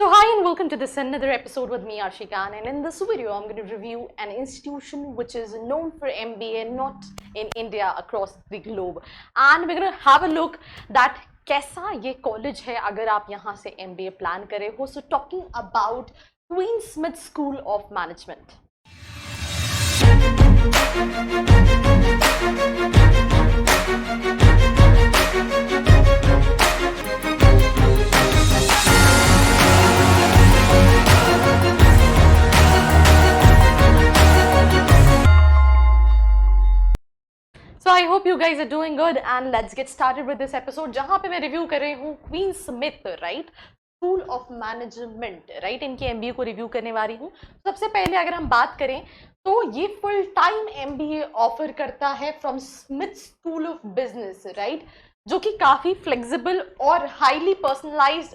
So hi and welcome to this another episode with me Arshika, and in this video I'm going to review an institution which is known for MBA not in India, across the globe, and we're going to have a look that कैसा ये college है अगर आप यहाँ से MBA plan करे हो. So talking about Queen Smith School of Management. So I hope you guys are doing good and let's get started with this episode जहाँ पे मैं रिव्यू कर रही हूँ queen Smith right school of management right इनके MBA को review करने वाली हूँ. सबसे पहले अगर हम बात करें तो ये फुल टाइम MBA ऑफर करता है from Smith school of business right, जो कि काफ़ी फ्लेक्सिबल और हाईली पर्सनलाइज्ड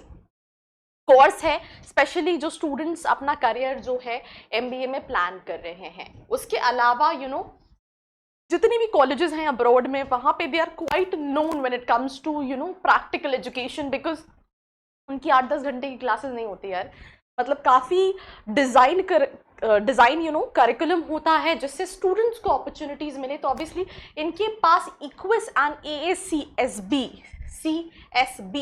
कोर्स है, स्पेशली जो स्टूडेंट्स अपना करियर जो है MBA में प्लान कर रहे हैं. उसके अलावा जितनी भी कॉलेजेस हैं अब्रॉड में वहाँ पे they are quite known when it comes to practical education, because उनकी 8-10 घंटे की क्लासेस नहीं होती यार. मतलब काफ़ी डिज़ाइन करिकुलम होता है जिससे स्टूडेंट्स को अपॉर्चुनिटीज़ मिले. तो ऑब्वियसली इनके पास इक्विस एंड CSB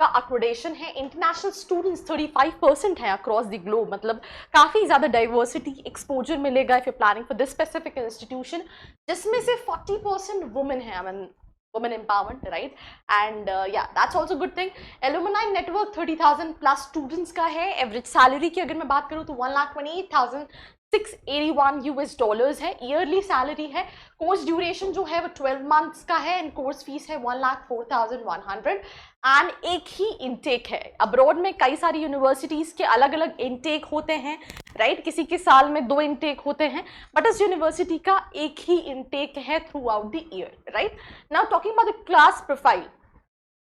का अक्रेडिटेशन है. इंटरनेशनल स्टूडेंट्स 35% है अक्रॉस द ग्लोब. मतलब काफ़ी ज़्यादा डाइवर्सिटी एक्सपोजर मिलेगा if you planning for this specific institution, जिसमें से 40% वुमेन है. I mean women empowerment, right? And yeah, that's also good thing. Alumni network 30,000 plus students का है. Average salary की अगर मैं बात करूँ तो $1,28,681 है. ईयरली सैलरी है. कोर्स ड्यूरेशन जो है वो 12 मंथ्स का है एंड कोर्स फीस है 1,04,100 एंड एक ही इनटेक है. अब्रॉड में कई सारी यूनिवर्सिटीज़ के अलग अलग इनटेक होते हैं राइट, किसी के साल में 2 इनटेक होते हैं, बट इस यूनिवर्सिटी का एक ही इनटेक है through out the year right. Now talking about the class profile,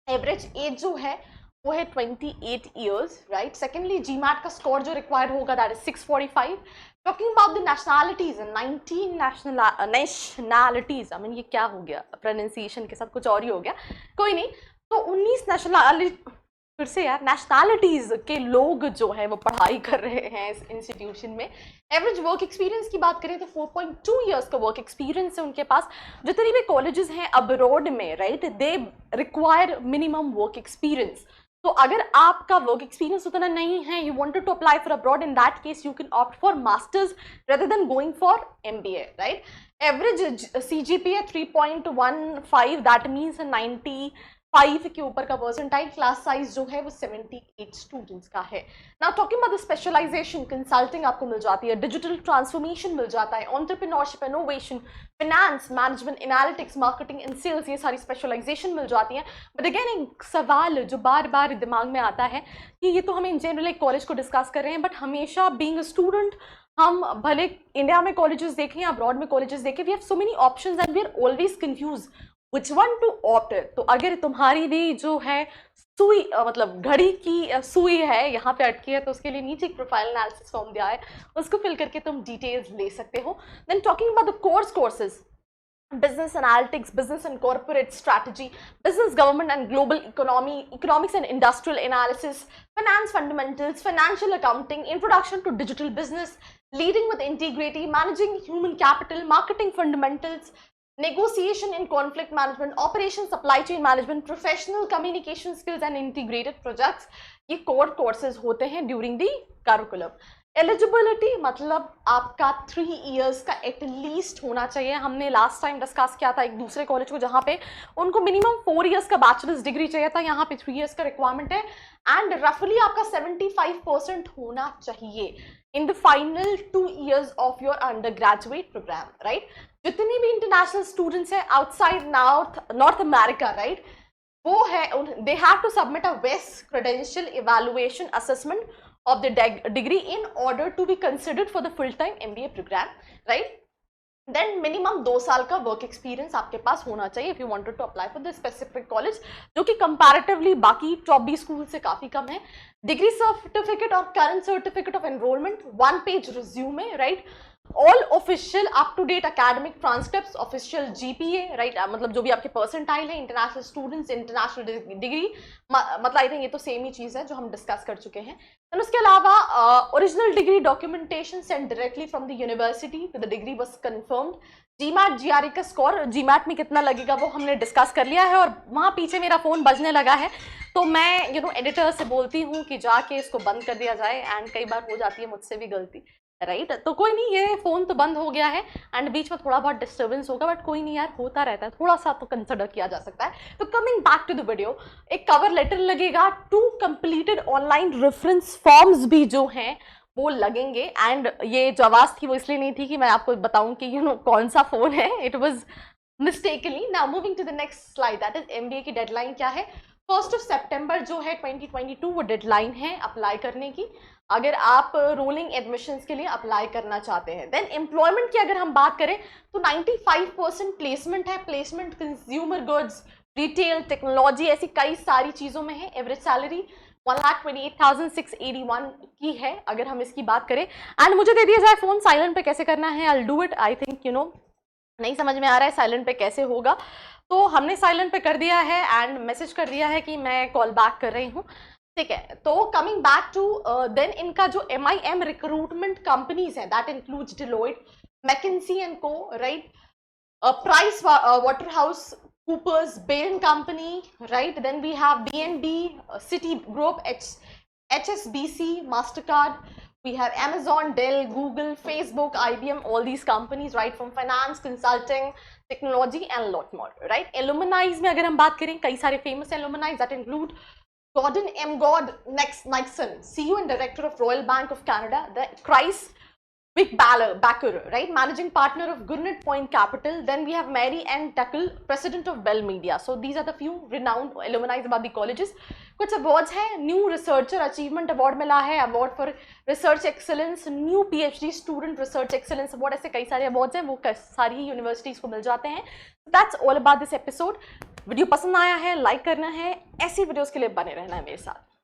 average age जो है वो है 28 ईयर्स राइट. सेकेंडली GMAT का स्कोर जो रिक्वायर्ड होगा that is 645. Talking about the nationalities, 19 nationalities. I mean ये क्या हो गया, प्रोनाउंसिएशन के साथ कुछ और ही हो गया, कोई नहीं. तो 19 नेशनैलिटीज के लोग जो है वो पढ़ाई कर रहे हैं इस इंस्टीट्यूशन में. एवरेज वर्क एक्सपीरियंस की बात करें तो 4.2 ईयर्स का वर्क एक्सपीरियंस है उनके पास. जितनी भी कॉलेजेस हैं अब्रॉड में right, they require minimum work experience. तो अगर आपका वर्क एक्सपीरियंस उतना नहीं है, you wanted to apply for abroad, in that case you can opt for masters rather than going for MBA right. Average CGPA 3.15, that means 95 के ऊपर का percentile. Class size जो है वो 78 स्टूडेंट्स का है. Now talking about the specialization, consulting आपको मिल जाती है, डिजिटल ट्रांसफॉर्मेशन मिल जाता है, entrepreneurship, innovation, finance, management, analytics, marketing and sales, ये सारी स्पेशलाइजेशन मिल जाती है. बट अगेन एक सवाल जो बार बार दिमाग में आता है कि ये तो हम इन जनरल एक कॉलेज को डिस्कस कर रहे हैं, बट हमेशा बीइंग अ स्टूडेंट हम भले इंडिया में कॉलेजेस देखें या अब्रॉड में कॉलेजेस देखें, we have so many options and we are always confuse which one to opt. तो अगर तुम्हारी भी जो है सुई मतलब घड़ी की सुई है यहाँ पे अटकी है, तो उसके लिए नीचे एक प्रोफाइल एनालिसिस फॉर्म दिया है, उसको फिल करके तुम डिटेल्स ले सकते हो. Then talking about the courses, business analytics, business and corporate strategy, business government and global economy, economics and industrial analysis, finance fundamentals, financial accounting, introduction to digital business, leading with integrity, managing human capital, marketing fundamentals, negotiation and conflict management, operation supply chain management, professional communication skills and integrated projects, ये core courses होते हैं during the curriculum. Eligibility मतलब आपका 3 years का at least होना चाहिए. हमने last time discuss किया था एक दूसरे कॉलेज को जहाँ पे उनको मिनिमम 4 इयर्स का बैचलर्स डिग्री चाहिए था, यहाँ पे 3 इयर्स का रिक्वायरमेंट है. एंड रफली आपका 75% होना चाहिए in the final 2 years of your undergraduate program right. जितनी भी इंटरनेशनल स्टूडेंट्स हैं आउटसाइड नॉर्थ अमेरिका राइट, वो है they have to submit a वेस्ट credential evaluation assessment of the degree in order to be considered for the full-time MBA program, right? Then minimum 2 साल का work experience आपके पास होना चाहिए if you wanted to apply for the specific college, जो कि comparatively बाकी top B school से काफ़ी कम है. Degree certificate और current certificate of enrollment, 1 page resume, right? All official up to date academic transcripts, official GPA, right, मतलब जो भी आपके परसेंटाइल है, इंटरनेशनल स्टूडेंट्स, इंटरनेशनल डिग्री, मतलब आई थिंक ये तो सेम ही चीज़ है जो हम डिस्कस कर चुके हैं। एंड उसके अलावा original degree documentation send directly from the university to the degree was confirmed. GMAT GRE का स्कोर जीमैट में कितना लगेगा वो हमने डिस्कस कर लिया है, और वहाँ पीछे मेरा फ़ोन बजने लगा है, तो मैं एडिटर से बोलती हूँ कि जाके इसको बंद कर दिया जाए, एंड कई बार हो जाती है मुझसे भी गलती, राइट। तो कोई नहीं, ये फ़ोन तो बंद हो गया है एंड बीच में थोड़ा बहुत डिस्टर्बेंस होगा, बट कोई नहीं यार, होता रहता है, थोड़ा सा तो कंसिडर किया जा सकता है। तो coming back to the video, एक कवर लेटर लगेगा, 2 कंप्लीटेड ऑनलाइन रेफरेंस फॉर्म्स भी जो हैं वो लगेंगे। एंड ये जो आवाज़ थी वो इसलिए नहीं थी कि मैं आपको बताऊं कि कौन सा फ़ोन है, it was mistakenly. Now moving to the next slide, that is MBA की डेडलाइन क्या है। 1 सितंबर जो है 2022 वो डेडलाइन है अप्लाई करने की, अगर आप रोलिंग एडमिशन्स के लिए अप्लाई करना चाहते हैं। देन एम्प्लॉयमेंट की अगर हम बात करें तो 95% प्लेसमेंट है। Placement consumer goods, retail, technology, ऐसी कई सारी चीज़ों में है। एवरेज सैलरी 1,28,681 की है अगर हम इसकी बात करें। एंड मुझे दे दिया जाए फ़ोन, साइलेंट पे कैसे करना है, I do it. I think नहीं समझ में आ रहा है साइलेंट पे कैसे होगा, तो हमने साइलेंट पे कर दिया है एंड मैसेज कर दिया है कि मैं कॉल बैक कर रही हूँ, ठीक है। तो कमिंग बैक टू देन इनका जो MIM रिक्रूटमेंट कंपनीज है, that includes Deloitte, McKinsey and co, right, Price Waterhouse Coopers, Bain company, right? Then we have BNB, Citigroup, HSBC, Mastercard. We have Amazon, Dell, Google, Facebook, IBM, all these companies, right? From finance, consulting, technology, and a lot more, right? Alumni में अगर हम बात करें, कई सारे famous alumni that include Gordon M. Nixon, CEO and Director of Royal Bank of Canada, the Chris Backer, right, managing partner of Gurnett Point Capital. Then we have Mary Ann Tuckle, president of Bell Media. So these are the few renowned alumni about the colleges. कुछ awards हैं, new researcher achievement award मिला है, award for research excellence, new PhD student research excellence award, ऐसे कई सारे awards हैं, वो सारी ही यूनिवर्सिटीज को मिल जाते हैं। That's all about this episode. Video पसंद आया है, लाइक करना है, ऐसी वीडियोस के लिए बने रहना है मेरे साथ।